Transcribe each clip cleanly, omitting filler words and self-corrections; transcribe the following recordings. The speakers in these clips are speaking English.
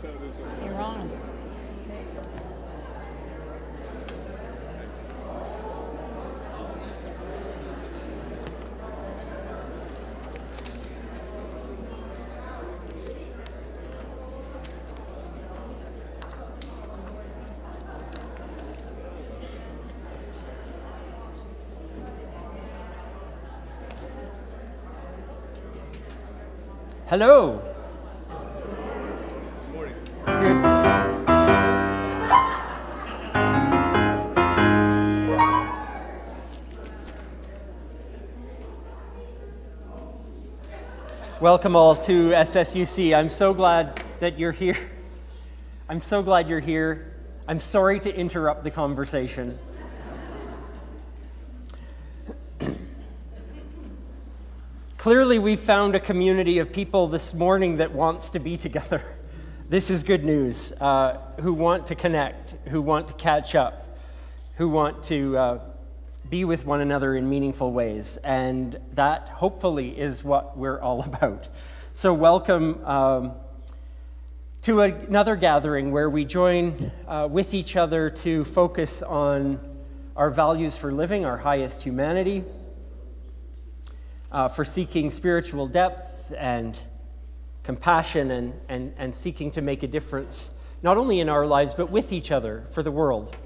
You're on. Okay. Hello. Good morning. Welcome all to SSUC. I'm so glad that you're here. I'm so glad you're here. I'm sorry to interrupt the conversation. Clearly, we've found a community of people this morning that wants to be together. This is good news. Who want to connect, who want to catch up, who want to be with one another in meaningful ways. And that, hopefully, is what we're all about. So welcome to another gathering where we join with each other to focus on our values for living, our highest humanity, for seeking spiritual depth and compassion and seeking to make a difference, not only in our lives, but with each other for the world.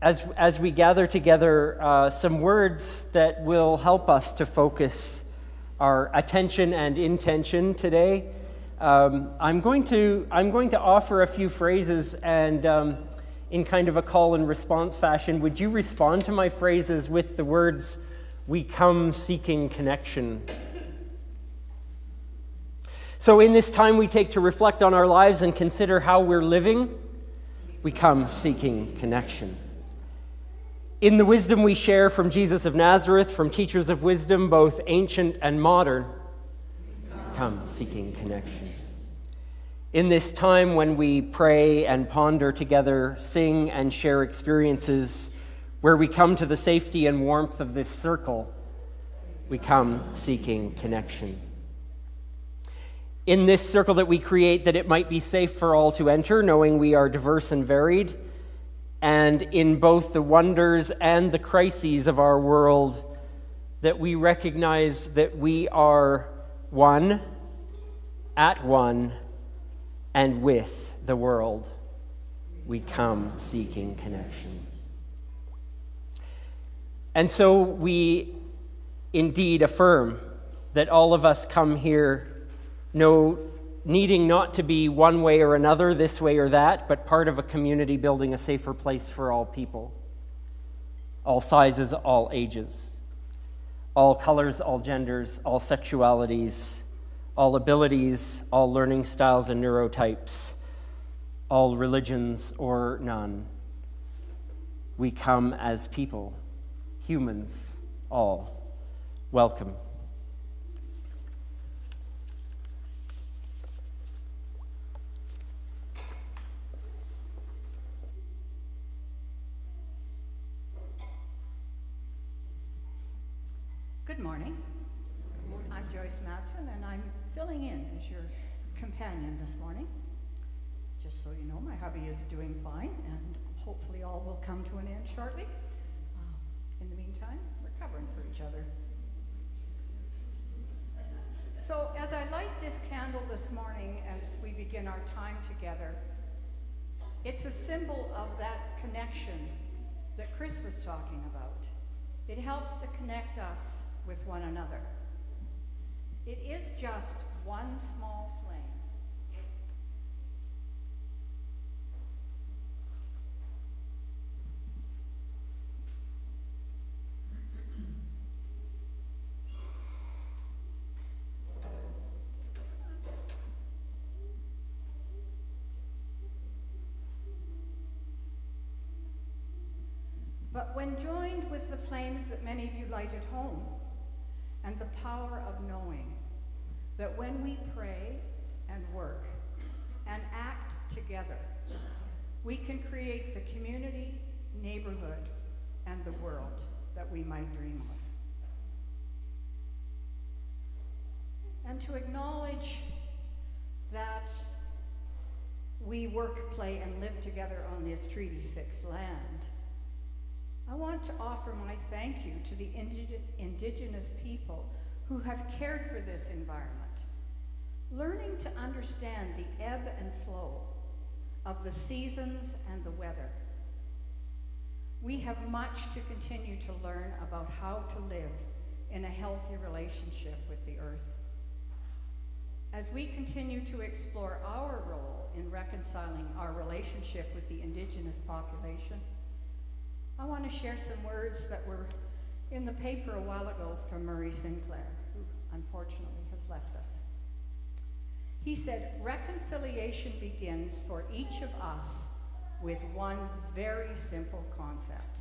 As we gather together, some words that will help us to focus our attention and intention today. I'm going to offer a few phrases, and in kind of a call and response fashion, would you respond to my phrases with the words, "We come seeking connection"? So in this time we take to reflect on our lives and consider how we're living, we come seeking connection. In the wisdom we share from Jesus of Nazareth, from teachers of wisdom, both ancient and modern, come seeking connection. In this time when we pray and ponder together, sing and share experiences, where we come to the safety and warmth of this circle, we come seeking connection. In this circle that we create, that it might be safe for all to enter, knowing we are diverse and varied, and in both the wonders and the crises of our world, that we recognize that we are one, at one, and with the world, we come seeking connection. And so we indeed affirm that all of us come here needing not to be one way or another, this way or that, but part of a community building a safer place for all people, all sizes, all ages, all colors, all genders, all sexualities, all abilities, all learning styles and neurotypes, all religions or none. We come as people, humans, all. Welcome. Good morning. I'm Joyce Matson, and I'm filling in as your companion this morning. Just so you know, my hubby is doing fine, and hopefully all will come to an end shortly. In the meantime, we're covering for each other. So as I light this candle this morning, as we begin our time together, it's a symbol of that connection that Chris was talking about. It helps to connect us with one another. It is just one small flame. But when joined with the flames that many of you light at home, and the power of knowing that when we pray and work and act together, we can create the community, neighborhood, and the world that we might dream of. and to acknowledge that we work, play, and live together on this Treaty 6 land, I want to offer my thank you to the Indigenous people who have cared for this environment, learning to understand the ebb and flow of the seasons and the weather. We have much to continue to learn about how to live in a healthy relationship with the earth. As we continue to explore our role in reconciling our relationship with the Indigenous population, I want to share some words that were in the paper a while ago from Murray Sinclair, who unfortunately has left us. He said, "Reconciliation begins for each of us with one very simple concept,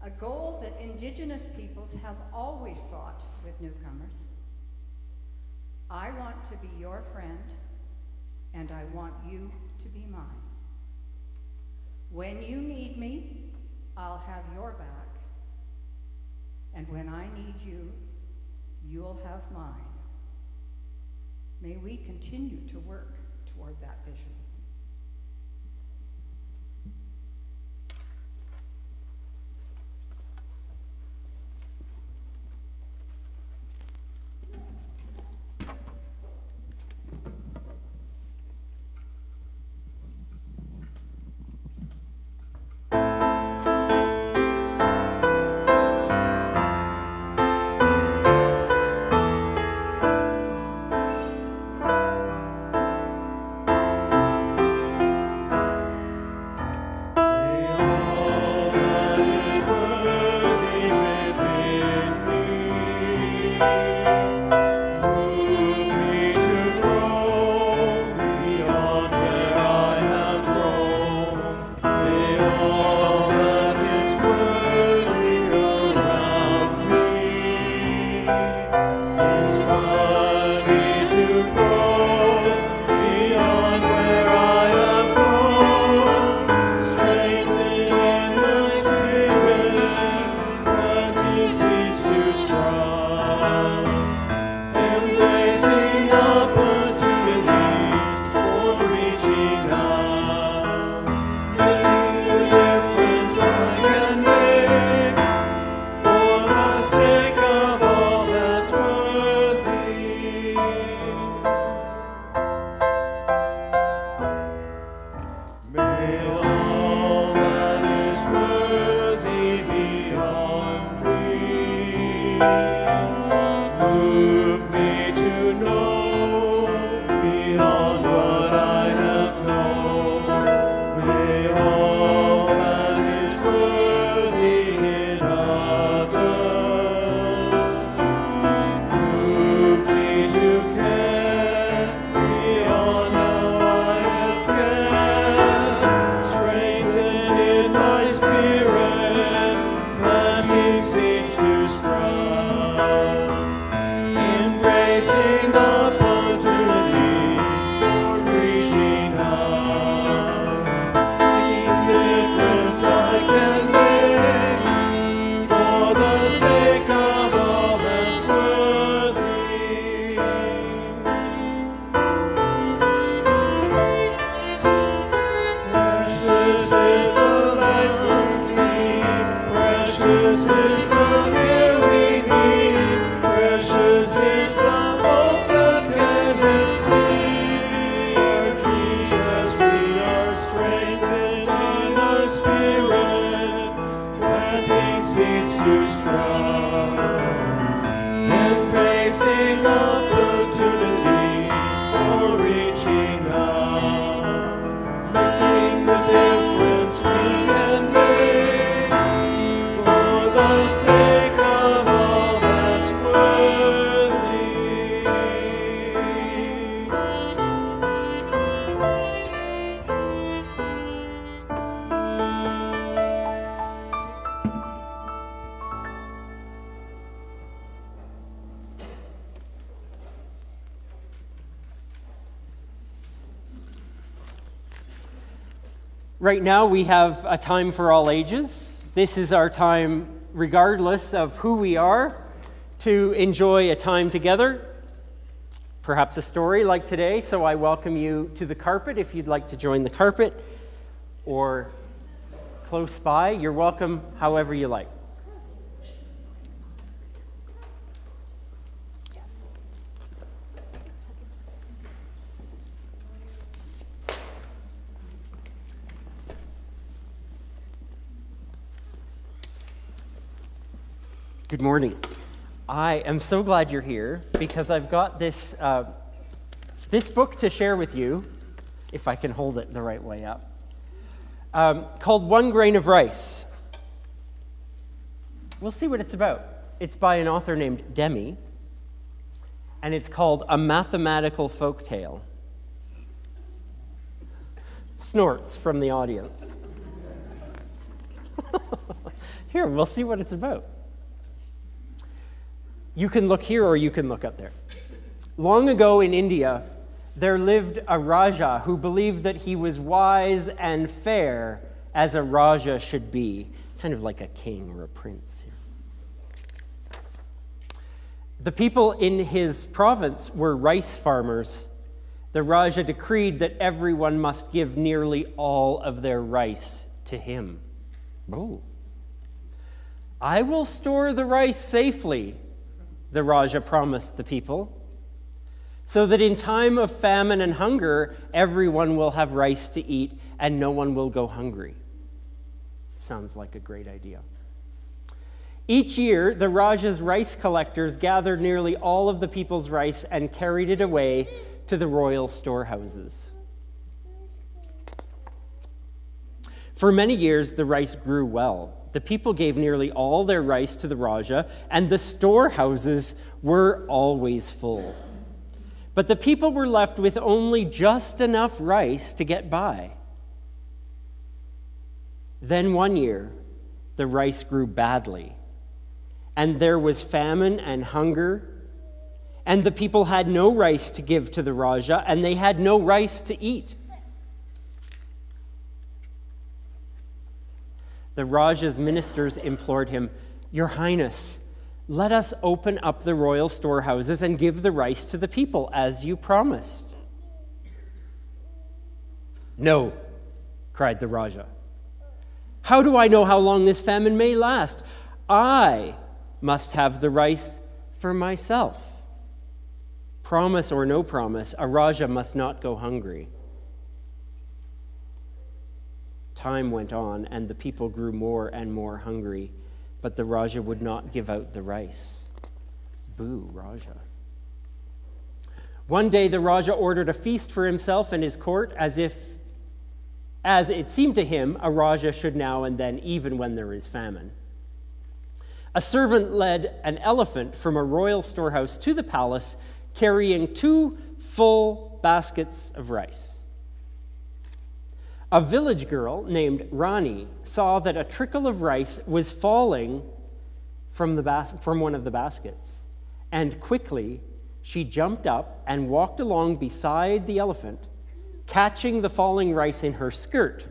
a goal that Indigenous peoples have always sought with newcomers. I want to be your friend, and I want you to be mine. When you need me, I'll have your back, and when I need you, you'll have mine." May we continue to work toward that vision. Right now, we have a time for all ages. This is our time, regardless of who we are, to enjoy a time together perhaps a story like today, so I welcome you to the carpet if you'd like to join the carpet, or close by. You're welcome however you like. Good morning. I am so glad you're here because I've got this book to share with you, if I can hold it the right way up, called One Grain of Rice. We'll see what it's about. It's by an author named Demi, and it's called A Mathematical Folktale. Snorts from the audience. Here, we'll see what it's about. You can look here or you can look up there. Long ago in India, there lived a Raja who believed that he was wise and fair as a Raja should be, kind of like a king or a prince here. The people in his province were rice farmers. The Raja decreed that everyone must give nearly all of their rice to him. Oh. I will store the rice safely, the Raja promised the people, so that in time of famine and hunger, everyone will have rice to eat and no one will go hungry. Sounds like a great idea. Each year, the Raja's rice collectors gathered nearly all of the people's rice and carried it away to the royal storehouses. For many years, the rice grew well. The people gave nearly all their rice to the Raja, and the storehouses were always full. But the people were left with only just enough rice to get by. Then one year, the rice grew badly, and there was famine and hunger, and the people had no rice to give to the Raja, and they had no rice to eat. The Raja's ministers implored him, "Your Highness, let us open up the royal storehouses and give the rice to the people, as you promised." "No," cried the Raja. "How do I know how long this famine may last? I must have the rice for myself. Promise or no promise, a Raja must not go hungry." Time went on, and the people grew more and more hungry, but the Raja would not give out the rice. Boo, Raja. One day, the Raja ordered a feast for himself and his court, as it seemed to him, a Raja should now and then, even when there is famine. A servant led an elephant from a royal storehouse to the palace, carrying 2 full baskets of rice. A village girl named Rani saw that a trickle of rice was falling from one of the baskets, and quickly she jumped up and walked along beside the elephant, catching the falling rice in her skirt.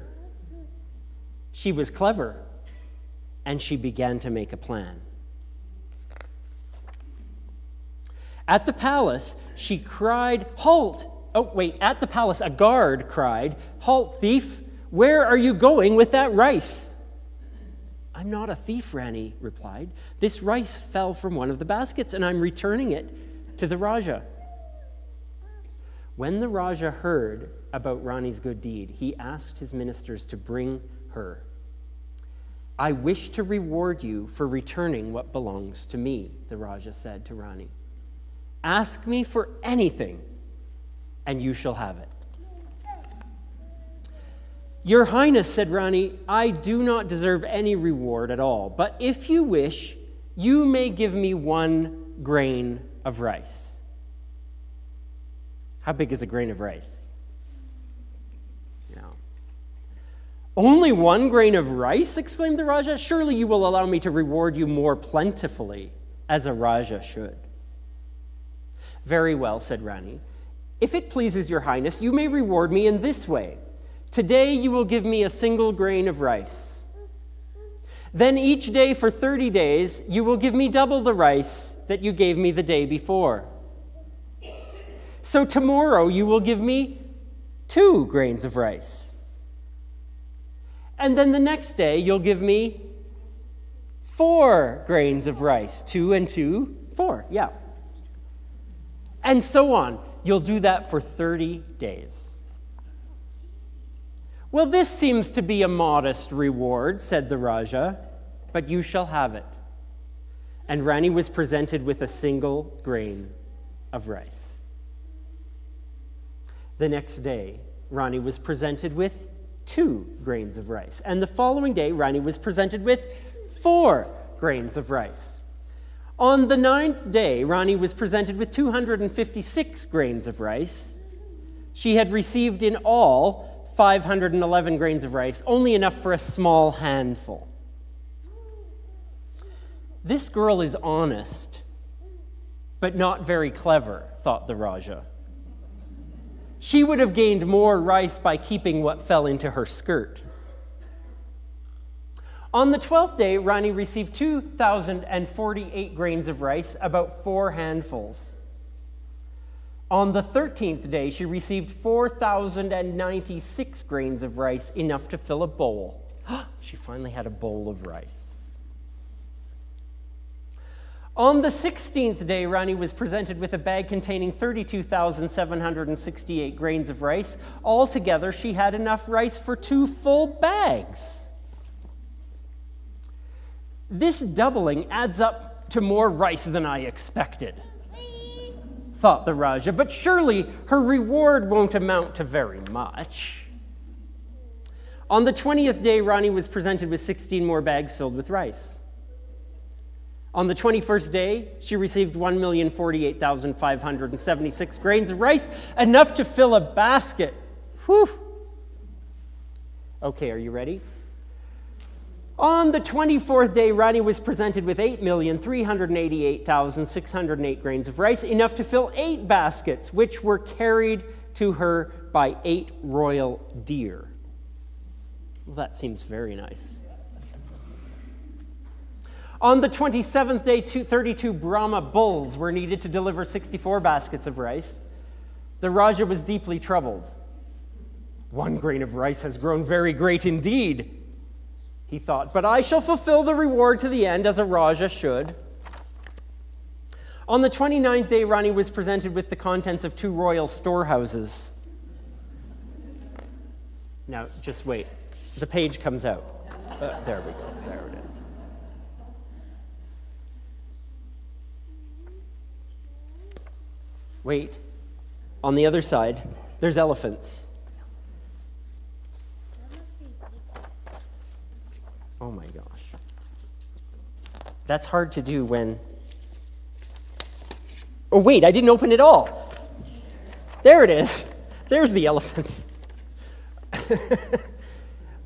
She was clever, and she began to make a plan. At the palace, she cried, "Halt!" At the palace, a guard cried, "Halt, thief! Where are you going with that rice?" "I'm not a thief," Rani replied. "This rice fell from one of the baskets, and I'm returning it to the Raja." When the Raja heard about Rani's good deed, he asked his ministers to bring her. "I wish to reward you for returning what belongs to me," the Raja said to Rani. "Ask me for anything, and you shall have it." "Your Highness," said Rani, "I do not deserve any reward at all, but if you wish, you may give me 1 grain of rice." How big is a grain of rice? No. "Only 1 grain of rice?" exclaimed the Raja. "Surely you will allow me to reward you more plentifully, as a Raja should." "Very well," said Rani. "If it pleases your Highness, you may reward me in this way. Today you will give me a single grain of rice. Then each day for 30 days, you will give me double the rice that you gave me the day before. So tomorrow you will give me 2 grains of rice. And then the next day you'll give me 4 grains of rice. 2 and 2, 4, yeah. And so on. You'll do that for 30 days. Well, this seems to be a modest reward, said the Raja, but you shall have it. And Rani was presented with a single grain of rice. The next day, Rani was presented with 2 grains of rice. And the following day, Rani was presented with 4 grains of rice. On the 9th day, Rani was presented with 256 grains of rice. She had received in all 511 grains of rice, only enough for a small handful. This girl is honest, but not very clever, thought the Raja. She would have gained more rice by keeping what fell into her skirt. On the 12th day, Rani received 2,048 grains of rice, about 4 handfuls. On the 13th day, she received 4,096 grains of rice, enough to fill a bowl. She finally had a bowl of rice. On the 16th day, Rani was presented with a bag containing 32,768 grains of rice. Altogether, she had enough rice for 2 full bags. This doubling adds up to more rice than I expected, thought the Raja, but surely her reward won't amount to very much. On the 20th day, Rani was presented with 16 more bags filled with rice. On the 21st day, she received 1,048,576 grains of rice, enough to fill a basket. Whew. Okay, are you ready? On the 24th day, Rani was presented with 8,388,608 grains of rice, enough to fill 8 baskets, which were carried to her by 8 royal deer. Well, that seems very nice. On the 27th day, 32 Brahma bulls were needed to deliver 64 baskets of rice. The Raja was deeply troubled. 1 grain of rice has grown very great indeed, he thought, but I shall fulfill the reward to the end, as a Raja should. On the 29th day, Rani was presented with the contents of 2 royal storehouses. Now, just wait. The page comes out. There we go. There it is. Wait. On the other side, there's elephants. Oh my gosh. That's hard to do when... Oh wait, I didn't open it all. There it is. There's the elephants.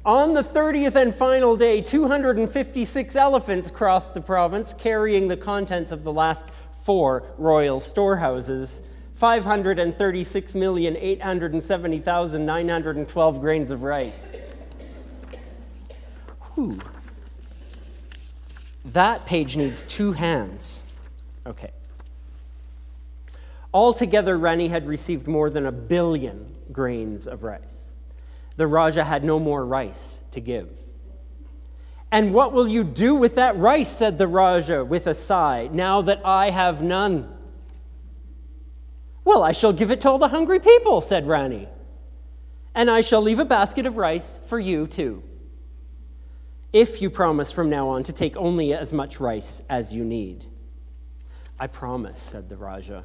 On the 30th and final day, 256 elephants crossed the province, carrying the contents of the last 4 royal storehouses, 536,870,912 grains of rice. Whew. That page needs 2 hands. Okay. Altogether, Rani had received more than 1 billion grains of rice. The Raja had no more rice to give. And what will you do with that rice, said the Raja with a sigh, now that I have none? Well, I shall give it to all the hungry people, said Rani. And I shall leave a basket of rice for you too, if you promise from now on to take only as much rice as you need. I promise, said the Raja.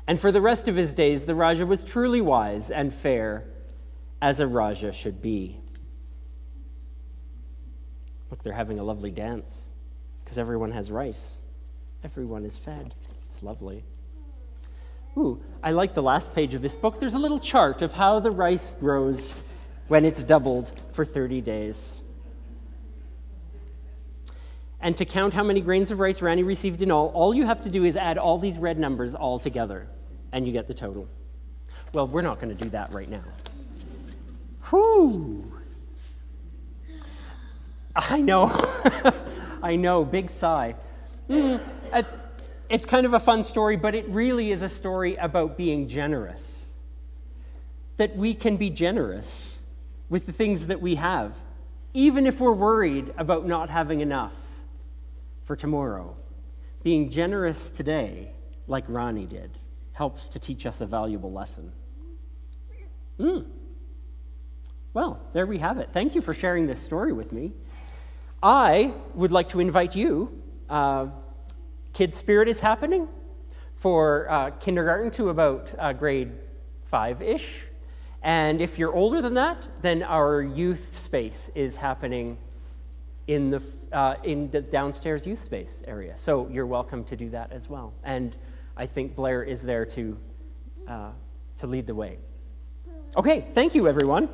And for the rest of his days, the Raja was truly wise and fair, as a Raja should be. Look, they're having a lovely dance, because everyone has rice. Everyone is fed. It's lovely. Ooh, I like the last page of this book. There's a little chart of how the rice grows when it's doubled for 30 days. And to count how many grains of rice Rani received in all you have to do is add all these red numbers all together, and you get the total. Well, we're not going to do that right now. Whew. I know. I know, big sigh. it's kind of a fun story, but it really is a story about being generous. That we can be generous with the things that we have, even if we're worried about not having enough for tomorrow. Being generous today, like Ronnie did, helps to teach us a valuable lesson. Well, there we have it. Thank you for sharing this story with me. I would like to invite you. Kids Spirit is happening for kindergarten to about grade 5-ish. And if you're older than that, then our youth space is happening in the downstairs youth space area. So you're welcome to do that as well. And I think Blair is there to lead the way. Okay, thank you, everyone.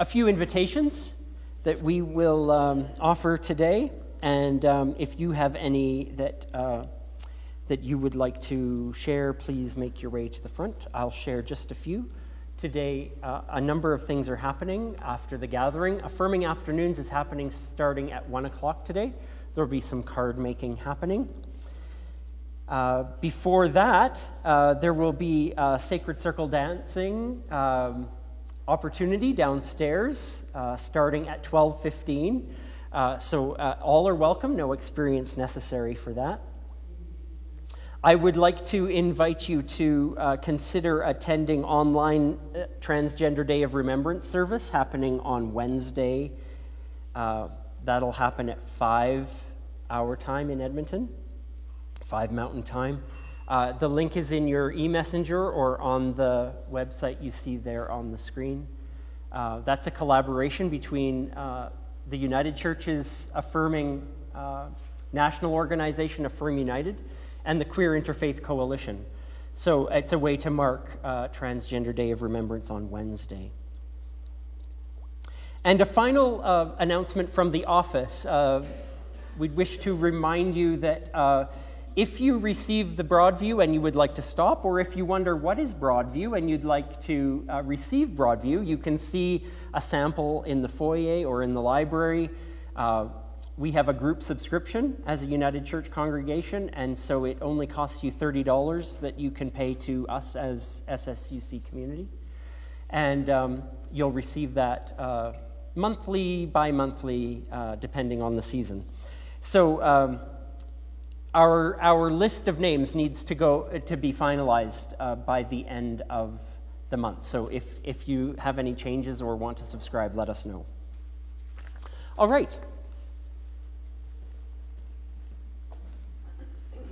A few invitations that we will offer today, and if you have any that you would like to share, please make your way to the front. I'll share just a few. Today, a number of things are happening after the gathering. Affirming Afternoons is happening starting at 1 o'clock today. There will be some card making happening. Before that, there will be Sacred Circle dancing opportunity downstairs starting at 12:15. So all are welcome, no experience necessary for that. I would like to invite you to consider attending online Transgender Day of Remembrance service happening on Wednesday. That'll happen at 5 our time in Edmonton, 5 Mountain Time. The link is in your e-messenger or on the website you see there on the screen. That's a collaboration between the United Church's Affirming national organization, Affirm United, and the Queer Interfaith Coalition. So it's a way to mark Transgender Day of Remembrance on Wednesday. And a final announcement from the office. We'd wish to remind you that if you receive the Broadview and you would like to stop, or if you wonder what is Broadview and you'd like to receive Broadview, you can see a sample in the foyer or in the library. We have a group subscription as a United Church congregation, and so it only costs you $30 that you can pay to us as SSUC community. And you'll receive that monthly, bi-monthly, depending on the season. So our list of names needs to be finalized by the end of the month. So if you have any changes or want to subscribe, let us know. All right.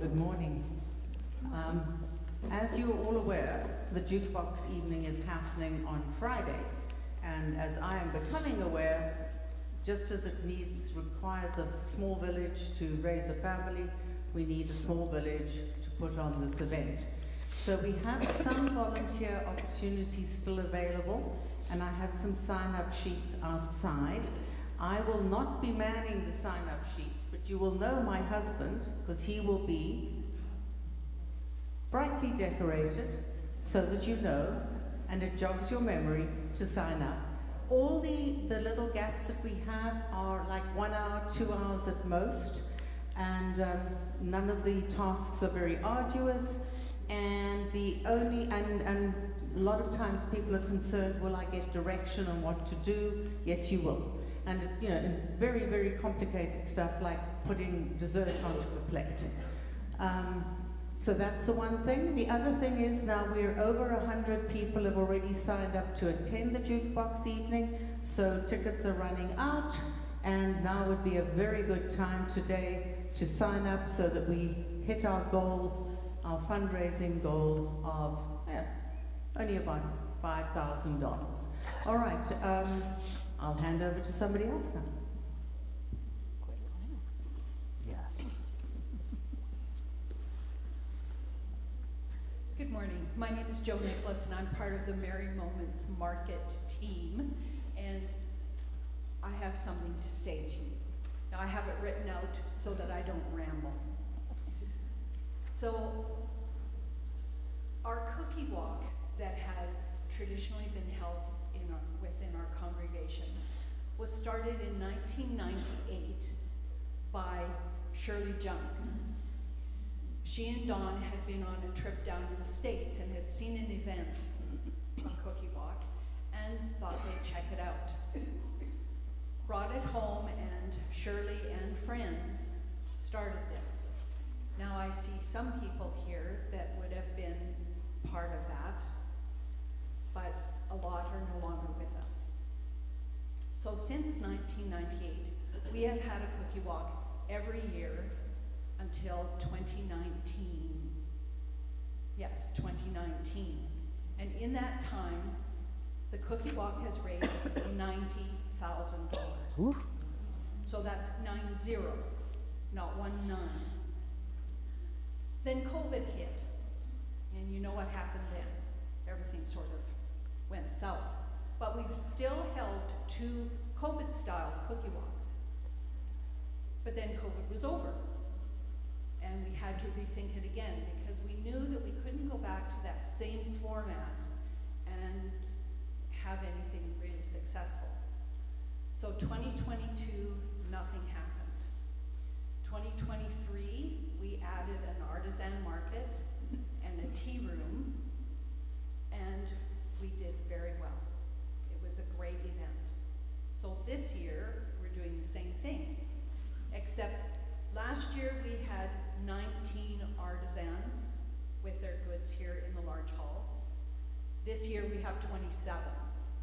Good morning. As you are all aware, the Jukebox Evening is happening on Friday. And as I am becoming aware, just as it requires a small village to raise a family, we need a small village to put on this event. So we have some volunteer opportunities still available, and I have some sign-up sheets outside. I will not be manning the sign-up sheets, but you will know my husband, because he will be brightly decorated so that you know, and it jogs your memory to sign up. All the little gaps that we have are like 1 hour, 2 hours at most, and none of the tasks are very arduous, and and a lot of times people are concerned, will I get direction on what to do? Yes, you will. And it's, very, very complicated stuff like putting dessert onto a plate. So that's the one thing. The other thing is now we're over 100 people have already signed up to attend the Jukebox Evening, so tickets are running out, and now would be a very good time today to sign up so that we hit our goal, our fundraising goal of only about $5,000. All right, I'll hand over to somebody else now. Yes. Good morning. My name is Jo Nicholas, and I'm part of the Merry Moments Market team, and I have something to say to you. Now, I have it written out so that I don't ramble. So, our cookie walk that has traditionally been held within our congregation was started in 1998 by Shirley Junk. She and Dawn had been on a trip down to the States and had seen an event, a cookie walk, and thought they'd check it out. Brought it home, and Shirley and friends started this. Now I see some people here that would have been part of that, but a lot are no longer with us. So since 1998, we have had a cookie walk every year until 2019. Yes, 2019. And in that time, the cookie walk has raised $90,000. So that's 90, not 19. Then COVID hit, and you know what happened then. Everything sort of went south. But we've still held 2 COVID-style cookie walks. But then COVID was over, and we had to rethink it again because we knew that we couldn't go back to that same format and have anything really successful. So 2022, nothing happened. 2023, we added an artisan market and a tea room, and we did very well. It was a great event. So this year, we're doing the same thing, except last year we had 19 artisans with their goods here in the large hall. This year we have 27.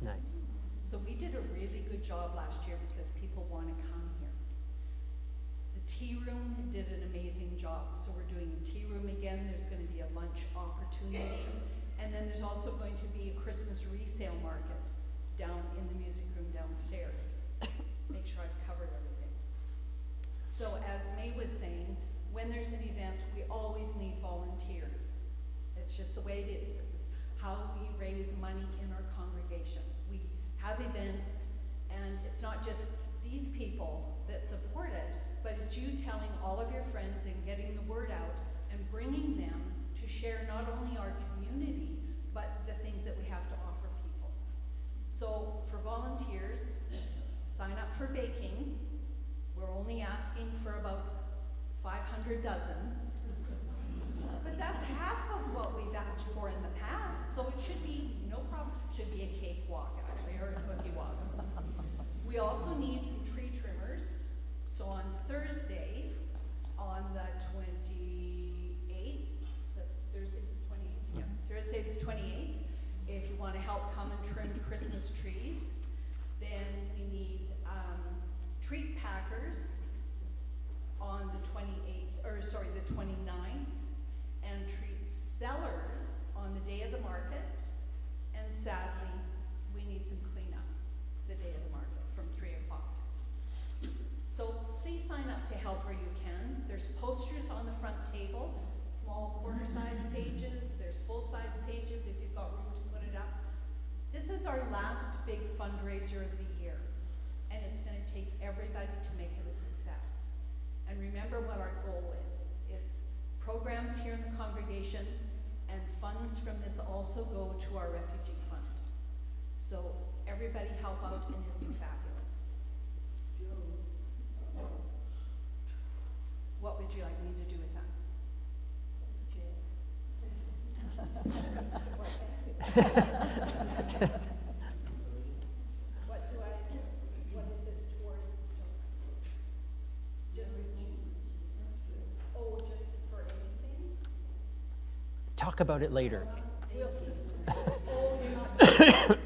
Nice. So we did a really good job last year because people want to come here. The tea room did an amazing job. So we're doing a tea room again. There's going to be a lunch opportunity. And then there's also going to be a Christmas resale market down in the music room downstairs. Make sure I've covered everything. So as May was saying, when there's an event, we always need volunteers. It's just the way it is. This is how we raise money in our congregation. We have events, and it's not just these people that support it, but it's you telling all of your friends and getting the word out and bringing them to share not only our community, but the things that we have to offer people. So for volunteers, sign up for baking. We're only asking for about 500 dozen, but that's half of what we've asked for in the past, so it should be no problem. Should be a cake walk, actually, or a cookie walk. We also need some tree trimmers, so on Thursday, on the 28th, Thursday's the 28th? Yeah, Thursday the 28th, if you want to help come and trim Christmas trees, then we need treat packers on the 29th, and treat sellers on the day of the market, and sadly, we need some cleanup the day of the market from 3 o'clock. So please sign up to help where you can. There's posters on the front table, small quarter-size pages, there's full-size pages if you've got room to put it up. This is our last big fundraiser of the year, and it's going to take everybody to make it a success. And remember what our goal is. It's programs here in the congregation, and funds from this also go to our refugee fund. So everybody help out, and it'll be fabulous. What would you like me to do with that? What is this towards? Just for anything? Talk about it later. You're not okay.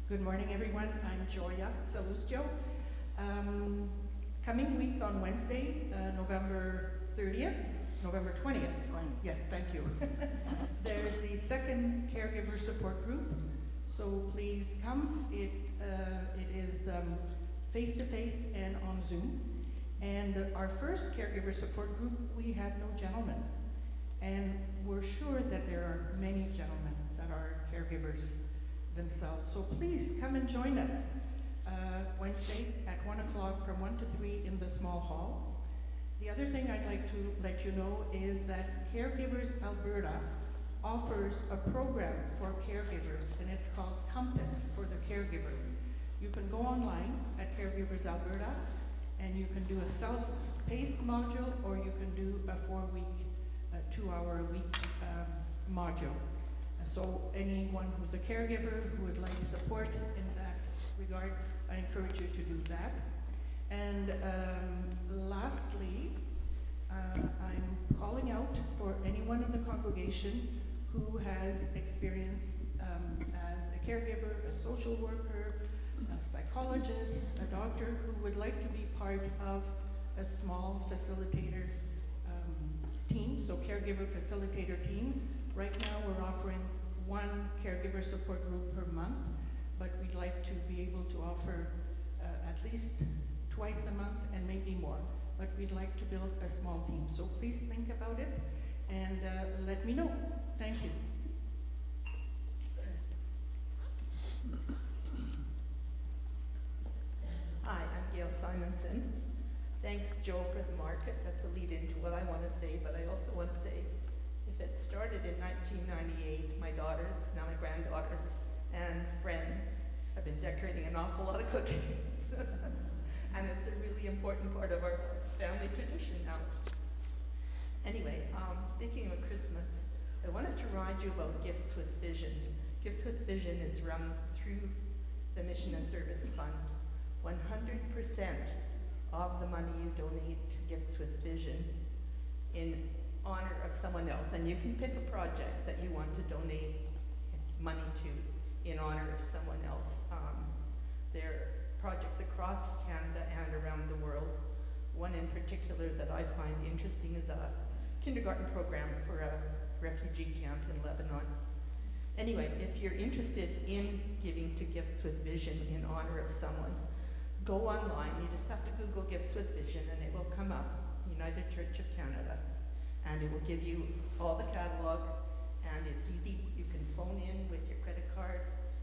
Good morning, everyone. I'm Joya Salustio. Coming week on Wednesday, November 20th. Yes, thank you. There's the second caregiver support group, so please come. It is face-to-face and on Zoom. And our first caregiver support group, we had no gentlemen. And we're sure that there are many gentlemen that are caregivers themselves. So please come and join us Wednesday at 1 o'clock from 1 to 3 in the small hall. The other thing I'd like to let you know is that Caregivers Alberta offers a program for caregivers, and it's called Compass for the Caregiver. You can go online at Caregivers Alberta, and you can do a self-paced module, or you can do a 4-week, 2-hour-a-week module. So anyone who's a caregiver who would like support in that regard, I encourage you to do that. And lastly, I'm calling out for anyone in the congregation who has experience as a caregiver, a social worker, a psychologist, a doctor, who would like to be part of a small facilitator team, so caregiver facilitator team. Right now we're offering 1 caregiver support group per month, but we'd like to be able to offer at least twice a month and maybe more. But we'd like to build a small team. So please think about it and let me know. Thank you. Hi, I'm Gail Simonson. Thanks, Joe, for the market. That's a lead into what I want to say, but I also want to say, if it started in 1998, my daughters, now my granddaughters, and friends have been decorating an awful lot of cookies. And it's a really important part of our family tradition now. Anyway, speaking of Christmas, I wanted to remind you about Gifts with Vision. Gifts with Vision is run through the Mission and Service Fund. 100% of the money you donate to Gifts with Vision in honor of someone else. And you can pick a project that you want to donate money to in honor of someone else. There are projects across Canada and around the world. One in particular that I find interesting is a kindergarten program for a refugee camp in Lebanon. Anyway, if you're interested in giving to Gifts with Vision in honor of someone, go online. You just have to Google Gifts with Vision and it will come up, United Church of Canada. And it will give you all the catalog, and it's easy. You can phone in with your credit card.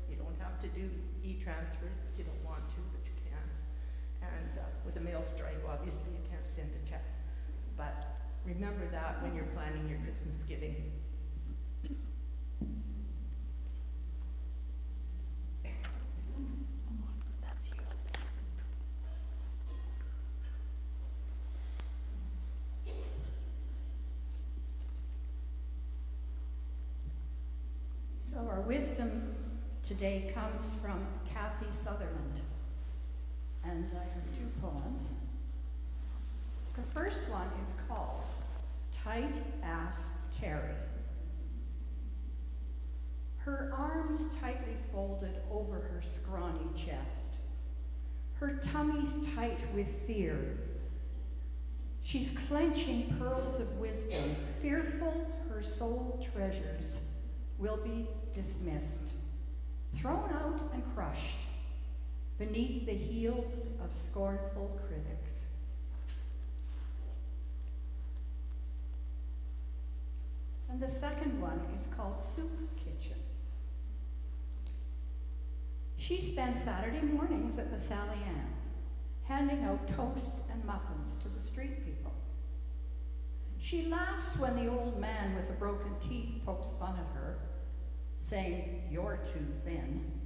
You don't have to do e-transfers if you don't want to, but you can. And with a mail strike, obviously you can't send a check. But remember that when you're planning your Christmas giving. That's you. So our wisdom today comes from Kathy Sutherland, and I have 2 poems. The first one is called Tight Ass Terry. Her arms tightly folded over her scrawny chest. Her tummy's tight with fear. She's clenching pearls of wisdom, fearful her soul treasures will be dismissed, thrown out and crushed beneath the heels of scornful critics. And the second one is called Soup Kitchen. She spends Saturday mornings at the Sally Ann, handing out toast and muffins to the street people. She laughs when the old man with the broken teeth pokes fun at her, saying, "You're too thin."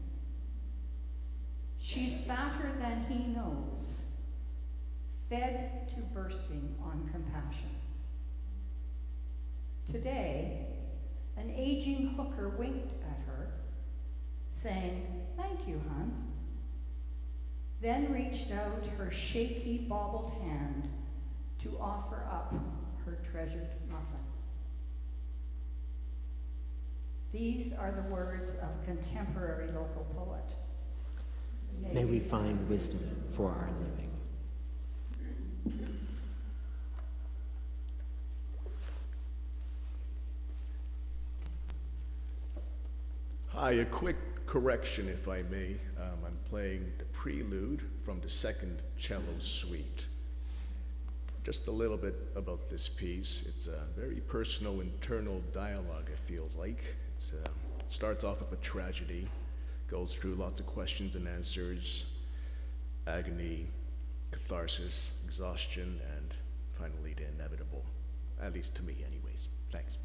She's fatter than he knows, fed to bursting on compassion. Today, an aging hooker winked at her, saying, "Thank you, hon," then reached out her shaky, bobbled hand to offer up her treasured muffin. These are the words of a contemporary local poet. May we find wisdom for our living. Hi, a quick correction, if I may. I'm playing the prelude from the second cello suite. just a little bit about this piece. It's a very personal, internal dialogue, it feels like. It starts off with a tragedy, goes through lots of questions and answers, agony, catharsis, exhaustion, and finally the inevitable. At least to me, anyways. Thanks.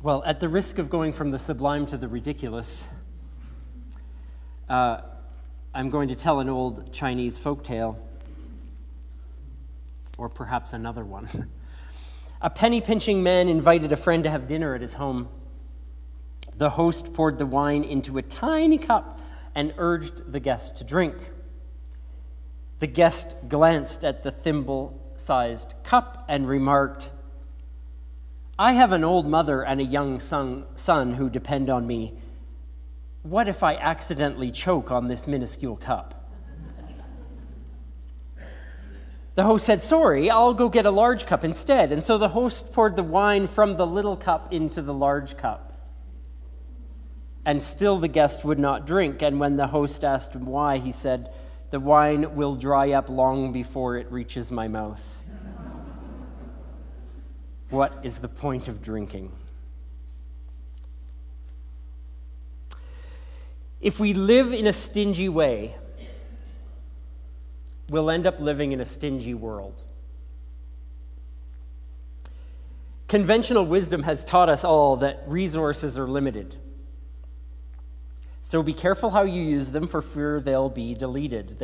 Well, at the risk of going from the sublime to the ridiculous, I'm going to tell an old Chinese folk tale, or perhaps another one. A penny-pinching man invited a friend to have dinner at his home. The host poured the wine into a tiny cup and urged the guest to drink. The guest glanced at the thimble-sized cup and remarked, "I have an old mother and a young son who depend on me. What if I accidentally choke on this minuscule cup?" The host said, "Sorry, I'll go get a large cup instead." And so the host poured the wine from the little cup into the large cup. And still the guest would not drink. And when the host asked him why, he said, "The wine will dry up long before it reaches my mouth." What is the point of drinking? If we live in a stingy way, we'll end up living in a stingy world. Conventional wisdom has taught us all that resources are limited. So be careful how you use them, for fear they'll be depleted,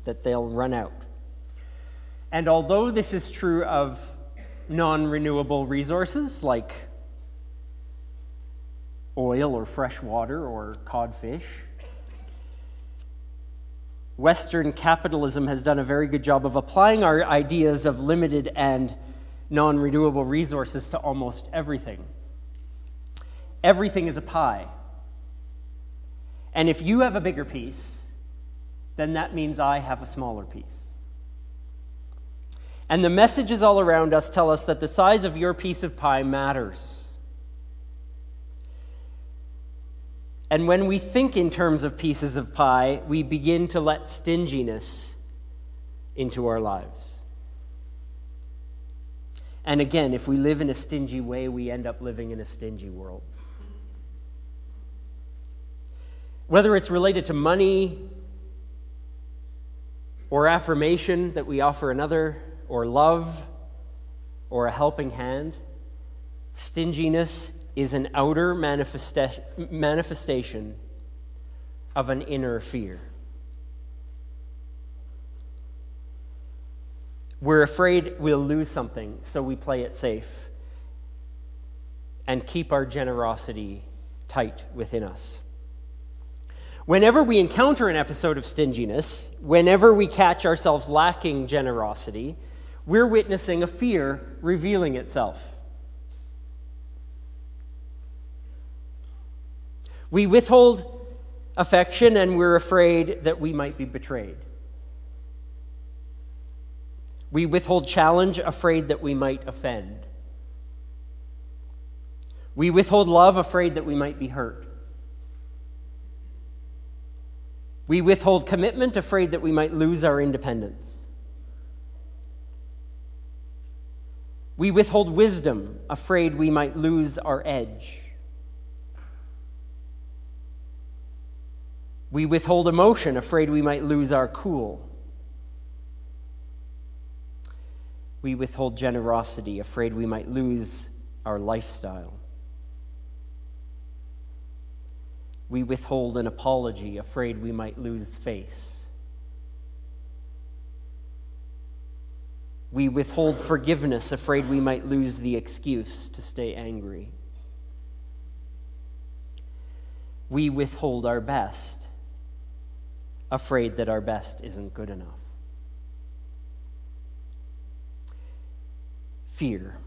that they'll run out. And although this is true of non-renewable resources like oil or fresh water or codfish, Western capitalism has done a very good job of applying our ideas of limited and non-renewable resources to almost everything. Everything is a pie. And if you have a bigger piece, then that means I have a smaller piece. And the messages all around us tell us that the size of your piece of pie matters. And when we think in terms of pieces of pie, we begin to let stinginess into our lives. And again, if we live in a stingy way, we end up living in a stingy world. Whether it's related to money, or affirmation that we offer another, or love, or a helping hand, stinginess is an outer manifestation of an inner fear. We're afraid we'll lose something, so we play it safe and keep our generosity tight within us. Whenever we encounter an episode of stinginess, whenever we catch ourselves lacking generosity, we're witnessing a fear revealing itself. We withhold affection and we're afraid that we might be betrayed. We withhold challenge, afraid that we might offend. We withhold love, afraid that we might be hurt. We withhold commitment, afraid that we might lose our independence. We withhold wisdom, afraid we might lose our edge. We withhold emotion, afraid we might lose our cool. We withhold generosity, afraid we might lose our lifestyle. We withhold an apology, afraid we might lose face. We withhold forgiveness, afraid we might lose the excuse to stay angry. We withhold our best, afraid that our best isn't good enough. Fear.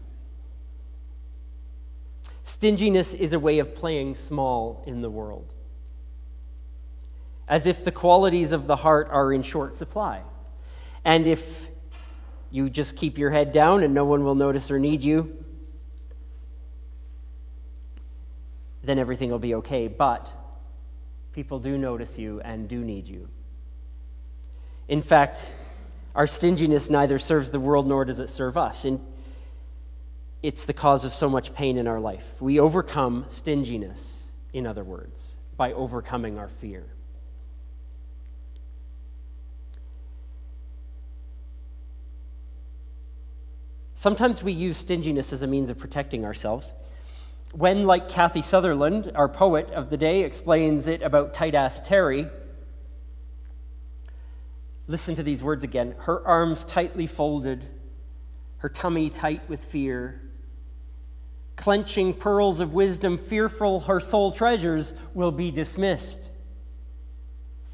Stinginess is a way of playing small in the world, as if the qualities of the heart are in short supply. And if you just keep your head down and no one will notice or need you, then everything will be okay. But people do notice you and do need you. In fact, our stinginess neither serves the world nor does it serve us. It's the cause of so much pain in our life. We overcome stinginess, in other words, by overcoming our fear. Sometimes we use stinginess as a means of protecting ourselves. When, like Kathy Sutherland, our poet of the day, explains it about tight-ass Terry, listen to these words again. Her arms tightly folded, her tummy tight with fear, clenching pearls of wisdom, fearful her soul treasures will be dismissed,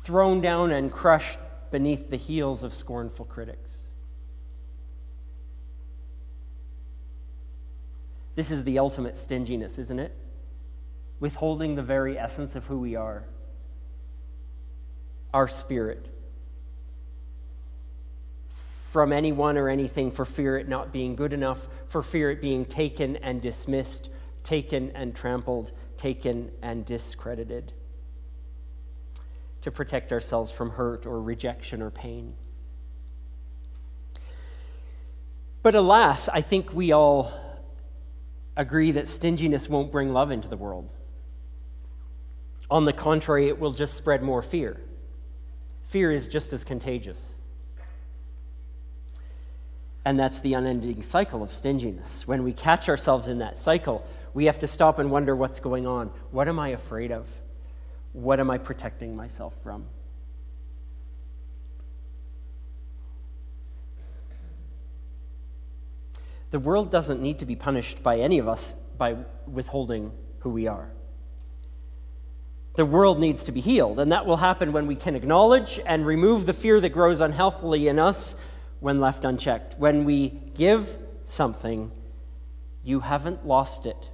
thrown down and crushed beneath the heels of scornful critics. This is the ultimate stinginess, isn't it? Withholding the very essence of who we are, our spirit, from anyone or anything for fear it not being good enough, for fear it being taken and dismissed, taken and trampled, taken and discredited, to protect ourselves from hurt or rejection or pain. But alas, I think we all agree that stinginess won't bring love into the world. On the contrary, it will just spread more fear. Fear is just as contagious. And that's the unending cycle of stinginess. When we catch ourselves in that cycle, we have to stop and wonder what's going on. What am I afraid of? What am I protecting myself from? The world doesn't need to be punished by any of us by withholding who we are. The world needs to be healed, and that will happen when we can acknowledge and remove the fear that grows unhealthily in us when left unchecked. When we give something, you haven't lost it.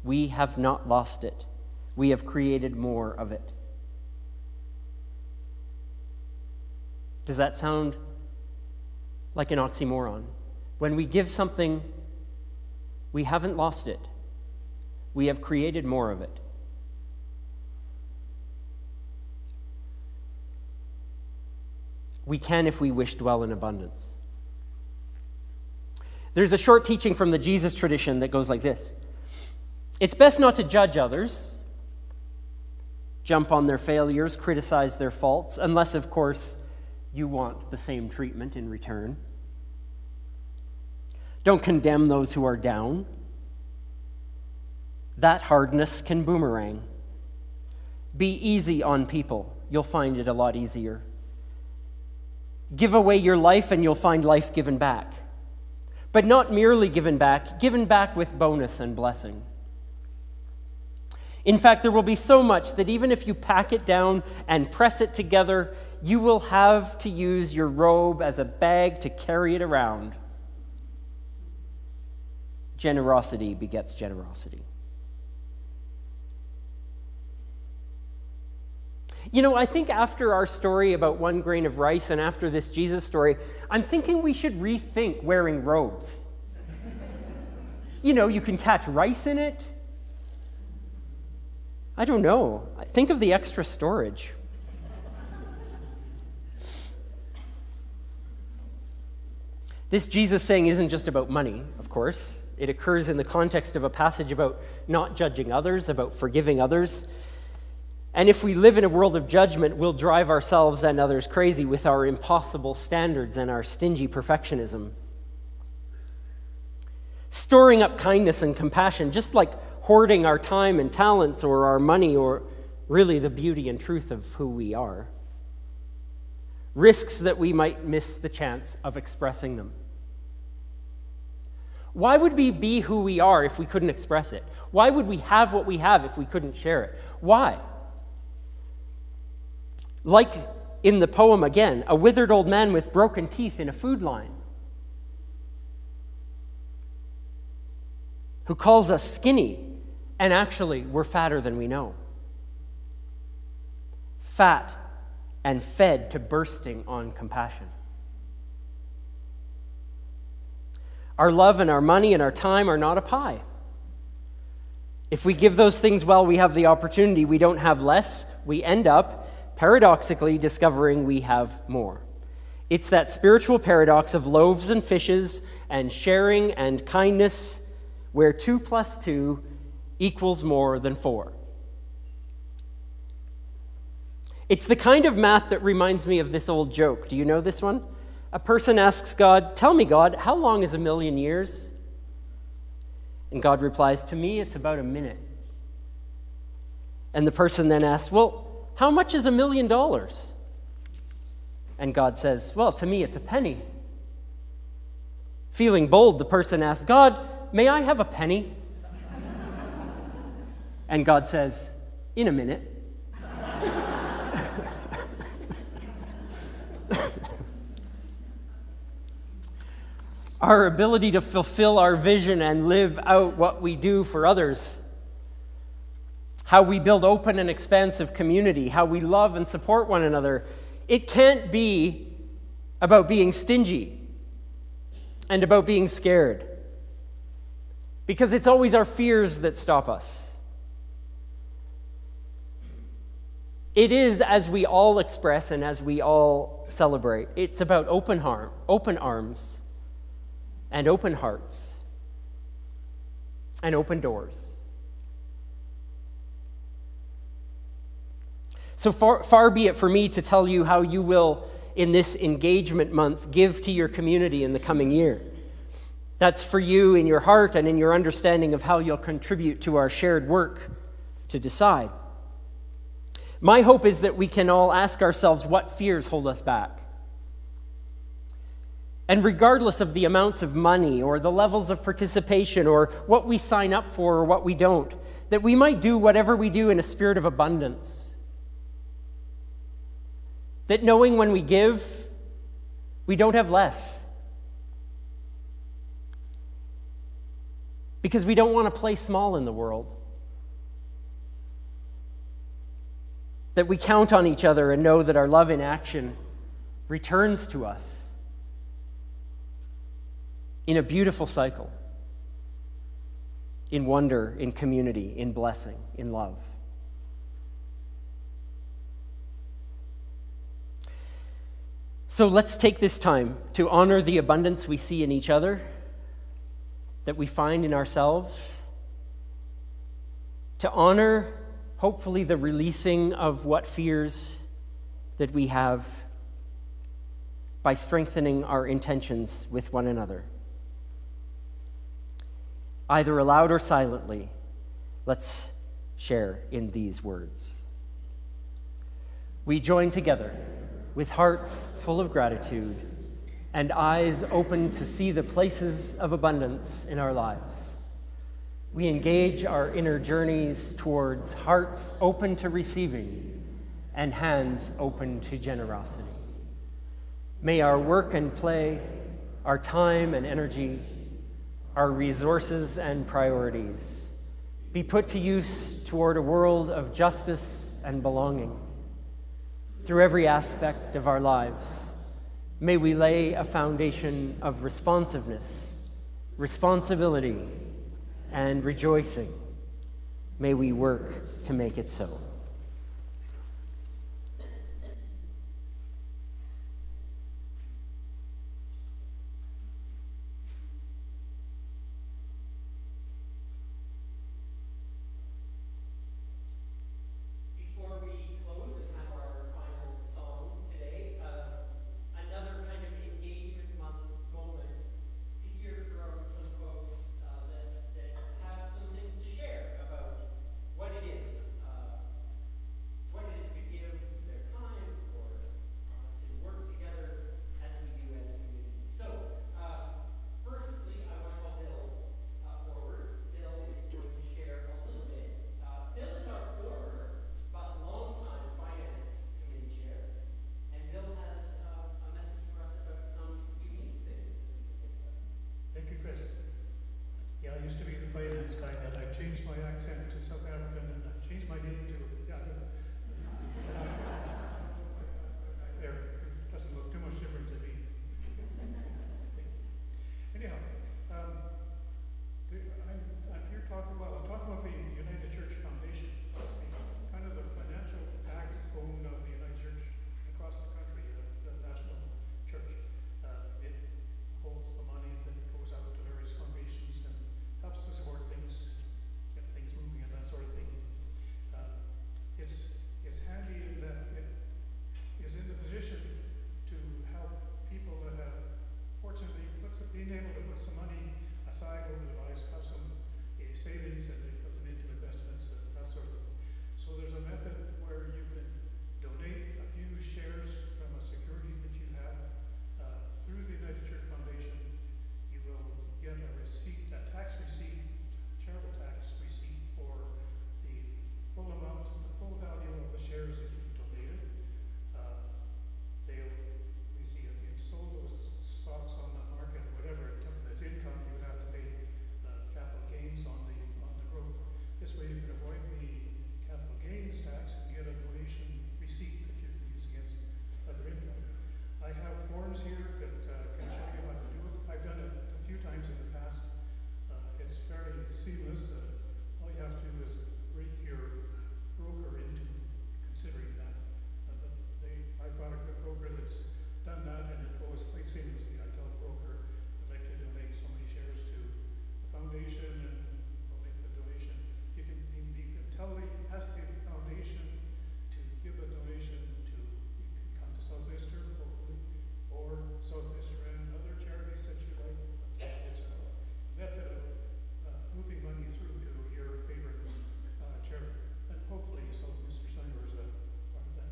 We have not lost it. We have created more of it. Does that sound like an oxymoron? When we give something, we haven't lost it. We have created more of it. We can, if we wish, dwell in abundance. There's a short teaching from the Jesus tradition that goes like this. It's best not to judge others, jump on their failures, criticize their faults, unless, of course, you want the same treatment in return. Don't condemn those who are down. That hardness can boomerang. Be easy on people. You'll find it a lot easier. Give away your life and you'll find life given back. But not merely given back with bonus and blessing. In fact, there will be so much that even if you pack it down and press it together, you will have to use your robe as a bag to carry it around. Generosity begets generosity. You know, I think after our story about 1 grain of rice and after this Jesus story, I'm thinking we should rethink wearing robes. You know, you can catch rice in it. I don't know. Think of the extra storage. This Jesus saying isn't just about money, of course. It occurs in the context of a passage about not judging others, about forgiving others. And if we live in a world of judgment, we'll drive ourselves and others crazy with our impossible standards and our stingy perfectionism. Storing up kindness and compassion, just like hoarding our time and talents or our money or really the beauty and truth of who we are, risks that we might miss the chance of expressing them. Why would we be who we are if we couldn't express it? Why would we have what we have if we couldn't share it? Why? Like in the poem again, a withered old man with broken teeth in a food line who calls us skinny, and actually we're fatter than we know. Fat and fed to bursting on compassion. Our love and our money and our time are not a pie. If we give those things while we have the opportunity, we don't have less. We end up, paradoxically, discovering we have more. It's that spiritual paradox of loaves and fishes and sharing and kindness, where 2 + 2 equals more than 4. It's the kind of math that reminds me of this old joke. Do you know this one? A person asks God, "Tell me, God, how long is 1,000,000 years?" And God replies, to me, it's about a minute. And the person then asks, well, how much is $1 million? And God says, well, to me, it's a penny. Feeling bold, the person asks, God, may I have a penny? And God says, in a minute. Our ability to fulfill our vision and live out what we do for others, how we build open and expansive community, how we love and support one another, it can't be about being stingy and about being scared, because it's always our fears that stop us. It is, as we all express and as we all celebrate, it's about open arms, and open hearts, and open doors. So far be it for me to tell you how you will, in this engagement month, give to your community in the coming year. That's for you in your heart and in your understanding of how you'll contribute to our shared work to decide. My hope is that we can all ask ourselves what fears hold us back. And regardless of the amounts of money or the levels of participation or what we sign up for or what we don't, that we might do whatever we do in a spirit of abundance. That knowing when we give, we don't have less. Because we don't want to play small in the world. That we count on each other and know that our love in action returns to us in a beautiful cycle, in wonder, in community, in blessing, in love. So let's take this time to honor the abundance we see in each other, that we find in ourselves, to honor, hopefully, the releasing of what fears that we have by strengthening our intentions with one another. Either aloud or silently, let's share in these words. We join together with hearts full of gratitude and eyes open to see the places of abundance in our lives. We engage our inner journeys towards hearts open to receiving and hands open to generosity. May our work and play, our time and energy, our resources and priorities be put to use toward a world of justice and belonging. Through every aspect of our lives, may we lay a foundation of responsiveness, responsibility, and rejoicing. May we work to make it so. Yeah, I used to be the finance guy, and I changed my accent to South African, and I changed my name to there. It doesn't look too much different to me. Anyhow, I'm here talking about the United Church Foundation. It's kind of the financial backbone of the United Church across the country, the national church. It holds the money that goes out to various foundations and helps to support things, get things moving and that sort of thing. It's handy in that it is in the position to help people that have fortunately been able to put some money aside over their lives, have some savings and they put them into investments and that sort of thing. So there's a method where you can donate a few shares from a security that you have through the United Church Foundation. You will get a receipt, a tax receipt, charitable tax receipt for the full amount, the full value of the shares that you've donated. They'll, we see if you sold those stocks on the market, whatever, it took them as income, you would have to pay capital gains on the growth. This way you can avoid the capital gains tax and get a donation receipt that you can use against other income. I have forms here that can show you how to do it. I've done it a few times in the past. It's fairly seamless. All you have to do is rate your broker into considering that. I've got a good broker that's done that, and it goes quite seamlessly. I tell the broker I'd like to donate so many shares to the foundation, and we'll make the donation. You can ask the foundation to give a donation to, you can come to Southminster, hopefully, or Southminster and other charities that you like. It's a method of moving money through to your favorite charity, and hopefully Southminster Steiner is a part of that.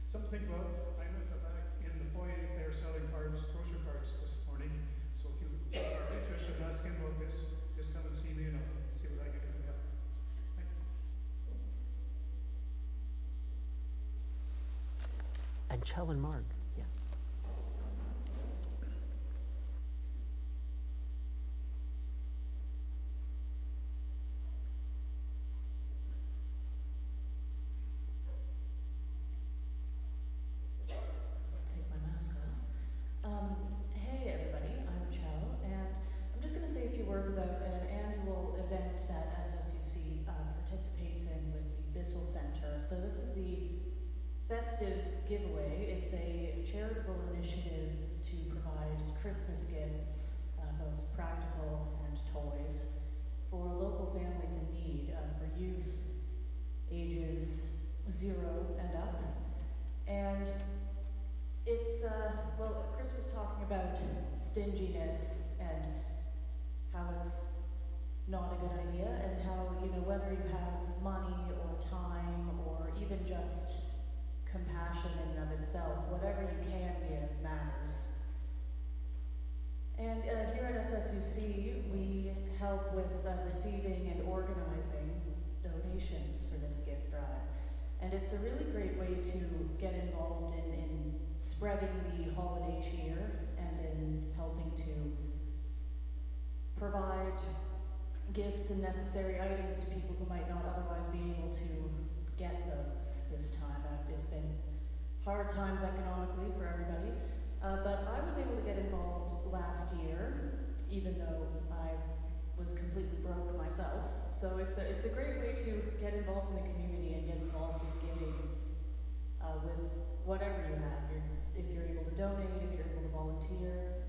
Something about, I'm at the back in the foyer there selling cards, grocery cards this morning. So if you are interested in asking about this, just come and see me and I'll see what I can do to help. Thank you. And Chell and Mark, yeah. Take my mask off. Hey everybody, I'm Chell, and I'm just going to say a few words about an annual event that SSUC participates in with the Bissell Center. So this is the festive giveaway. It's a charitable initiative to provide Christmas gifts, both practical and toys, for local families in need, for youth ages 0 and up. And it's, well, Chris was talking about stinginess and how it's not a good idea, and how, you know, whether you have money or time or even just compassion in and of itself, whatever you can give matters. And here at SSUC, we help with receiving and organizing donations for this gift drive. And it's a really great way to get involved in spreading the holiday cheer and in helping to provide gifts and necessary items to people who might not otherwise be able to get those this time. It's been hard times economically for everybody, but I was able to get involved last year, even though I was completely broke myself. So it's a great way to get involved in the community and get involved in giving with whatever you have. If you're able to donate, if you're able to volunteer.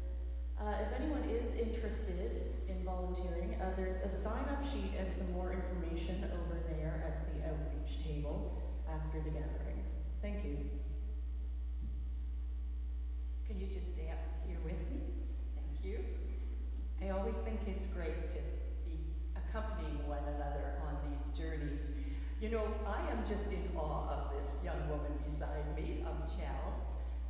If anyone is interested in volunteering, there's a sign-up sheet and some more information over there at the outreach table after the gathering. Thank you. Can you just stay up here with me? Thank you. I always think it's great to be accompanying one another on these journeys. You know, I am just in awe of this young woman beside me, of Chell,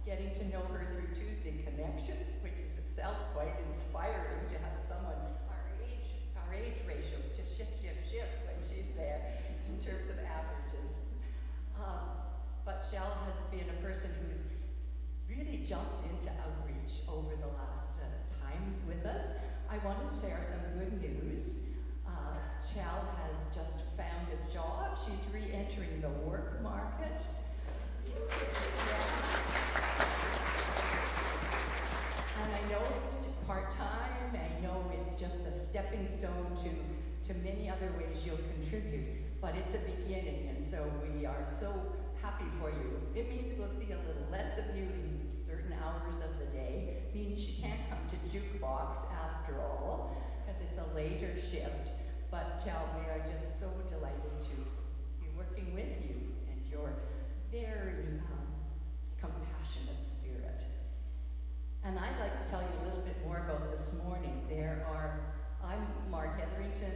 getting to know her through Tuesday Connection, which is itself quite inspiring to have someone our age ratios to shift when she's there in terms of averages. But Chell has been a person who's really jumped into outreach over the last times with us. I want to share some good news. Chell has just found a job. She's re-entering the work market. And I know it's part-time, I know it's just a stepping stone to many other ways you'll contribute, but it's a beginning, and so we are so happy for you. It means we'll see a little less of you in certain hours of the day. It means she can't come to Jukebox after all, because it's a later shift. But Chell, we are just so delighted to be working with you and your very compassionate spirit. And I'd like to tell you a little bit more about this morning. There are I'm Mark Hetherington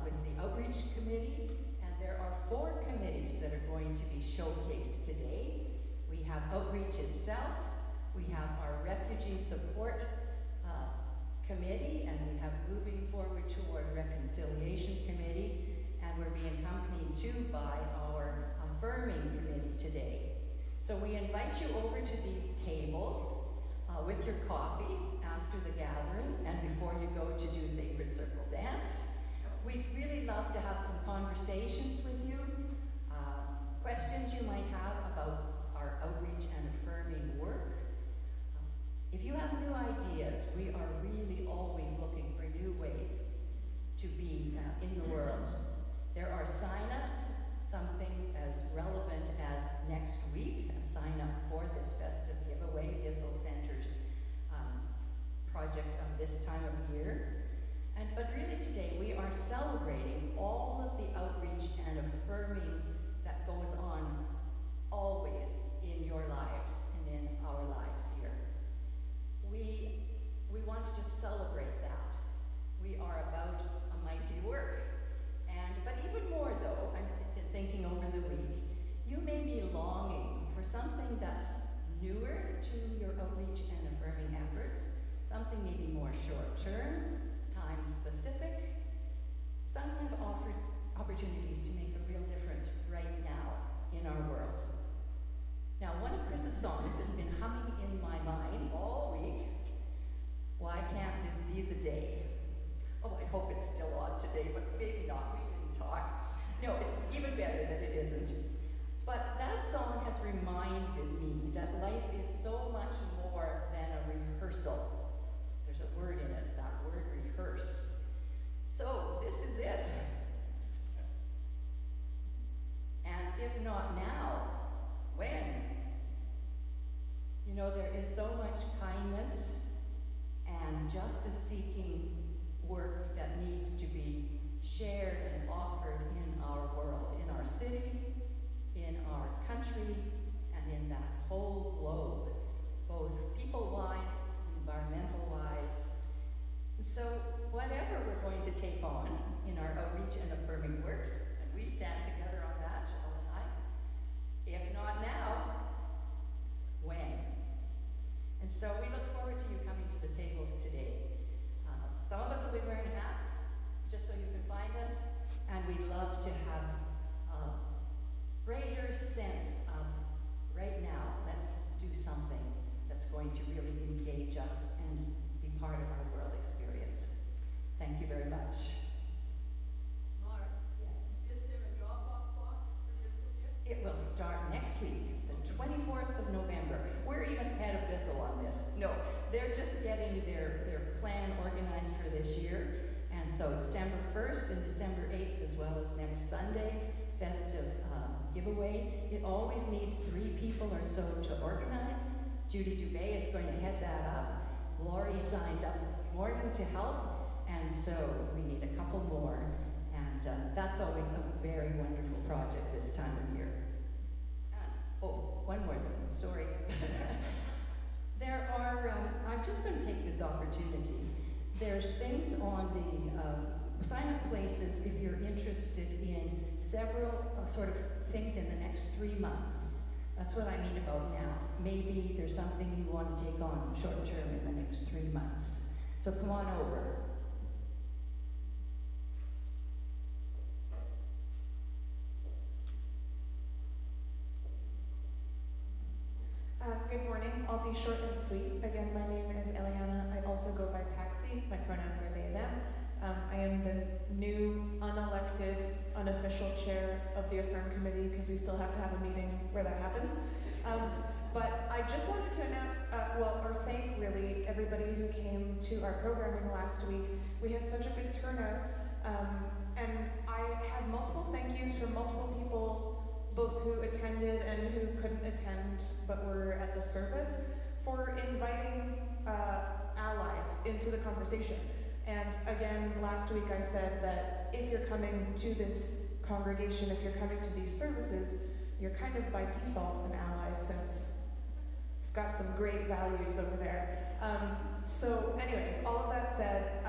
with the Outreach Committee, and there are 4 committees that are going to be showcased today. We have Outreach itself, we have our Refugee Support Committee, and we have Moving Forward Toward Reconciliation Committee, and we're being accompanied too by our Affirming Committee today. So we invite you over to these tables with your coffee after the gathering and before you go to do Sacred Circle Dance. We'd really love to have some conversations with you, questions you might have about our outreach and affirming work. If you have new ideas, we are really always looking for new ways to be in the world. There are sign-ups, some things as relevant as next week, a sign-up for this festive giveaway, Bissell Center's project of this time of year. But really today we are celebrating all of the outreach and affirming that goes on always in your lives and in our lives here. We want to just celebrate that. We are about a mighty work. But even more though, I'm thinking over the week, you may be longing for something that's newer to your outreach and affirming efforts, something maybe more short-term, time-specific, some have offered opportunities to make a real difference right now in our world. Now, one of Chris's songs has been humming in my mind all week. Why can't this be the day? Oh, I hope it's still on today, but maybe not. We didn't talk. No, it's even better that it isn't. But that song has reminded me that life is so much more than a rehearsal. There's a word in it, that word rehearse. So this is it. And if not now, when? You know, there is so much kindness and justice-seeking work that needs to be shared and offered in our world, in our city, in our country, and in that whole globe, both people-wise, environmental-wise. So whatever we're going to take on in our outreach and affirming works, and we stand together on that, Shell and I, if not now, when? And so we look forward to you coming to the tables today. Some of us will be wearing hats, just so you can find us, and we'd love to have a greater sense of, right now, let's do something that's going to really engage us and be part of our world experience. Thank you very much. Mark, is there a drop-off box for Bissell Gift? It will start next week, the 24th of November. We're even ahead of Bissell on this. No, they're just getting their plan organized for this year. And so December 1st and December 8th, as well as next Sunday, festive giveaway. It always needs 3 people or so to organize. Judy Dubé is going to head that up. Laurie signed up this morning to help, and so we need a couple more. And that's always a very wonderful project this time of year. Oh, one more thing, sorry. There are, I'm just going to take this opportunity. There's things on the sign-up places if you're interested in several sort of things in the next 3 months. That's what I mean about now. Maybe there's something you want to take on short-term in the next 3 months. So come on over. Good morning. I'll be short and sweet. Again, my name is Eliana. I also go by Paxi. My pronouns are they, them. I am the new, unelected, unofficial chair of the Affirm Committee because we still have to have a meeting where that happens. But I just wanted to announce, or thank really everybody who came to our programming last week. We had such a good turnout. And I had multiple thank yous from multiple people, both who attended and who couldn't attend but were at the service, for inviting allies into the conversation. And again, last week I said that if you're coming to this congregation, if you're coming to these services, you're kind of by default an ally since we've got some great values over there. So anyways, all of that said,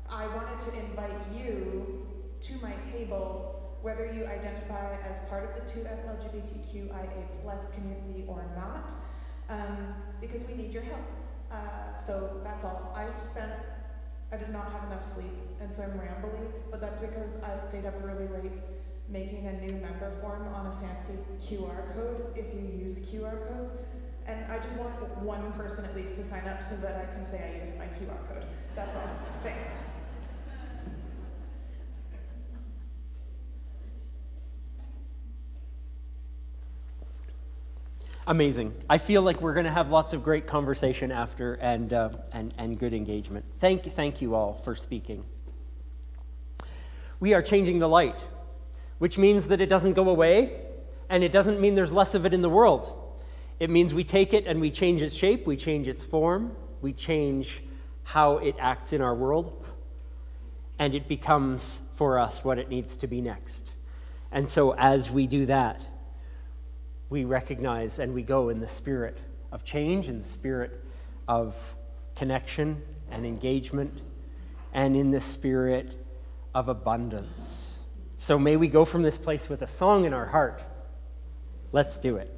I wanted to invite you to my table, whether you identify as part of the 2S LGBTQIA+ community or not, because we need your help. So that's all. I did not have enough sleep, and so I'm rambly, but that's because I stayed up really late making a new member form on a fancy QR code if you use QR codes. And I just want one person at least to sign up so that I can say I used my QR code. That's all. Thanks. Amazing. I feel like we're going to have lots of great conversation after and good engagement. Thank you all for speaking. We are changing the light, which means that it doesn't go away, and it doesn't mean there's less of it in the world. It means we take it and we change its shape, we change its form, we change how it acts in our world, and it becomes for us what it needs to be next. And so as we do that, we recognize and we go in the spirit of change, in the spirit of connection and engagement, and in the spirit of abundance. So may we go from this place with a song in our heart. Let's do it.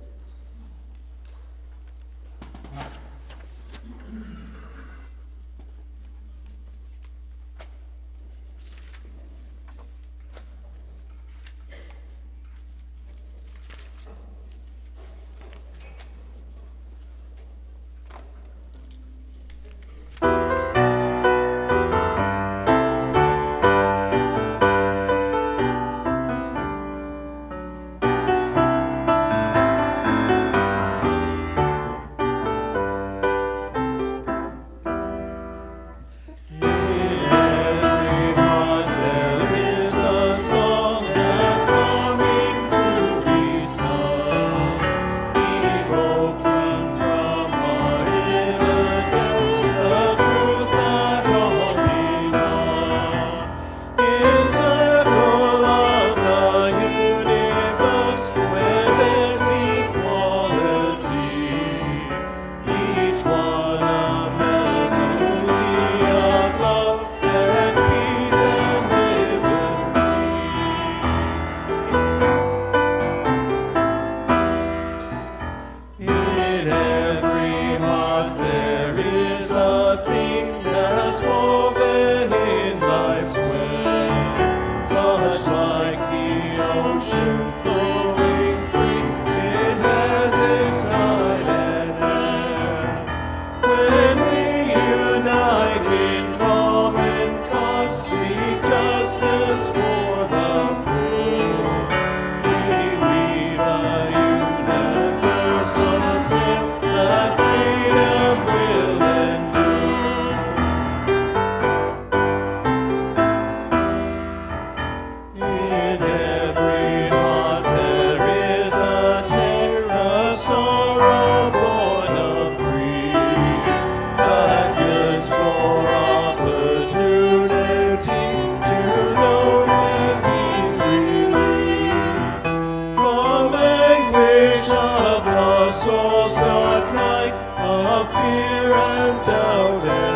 Soul's dark night of fear and doubt.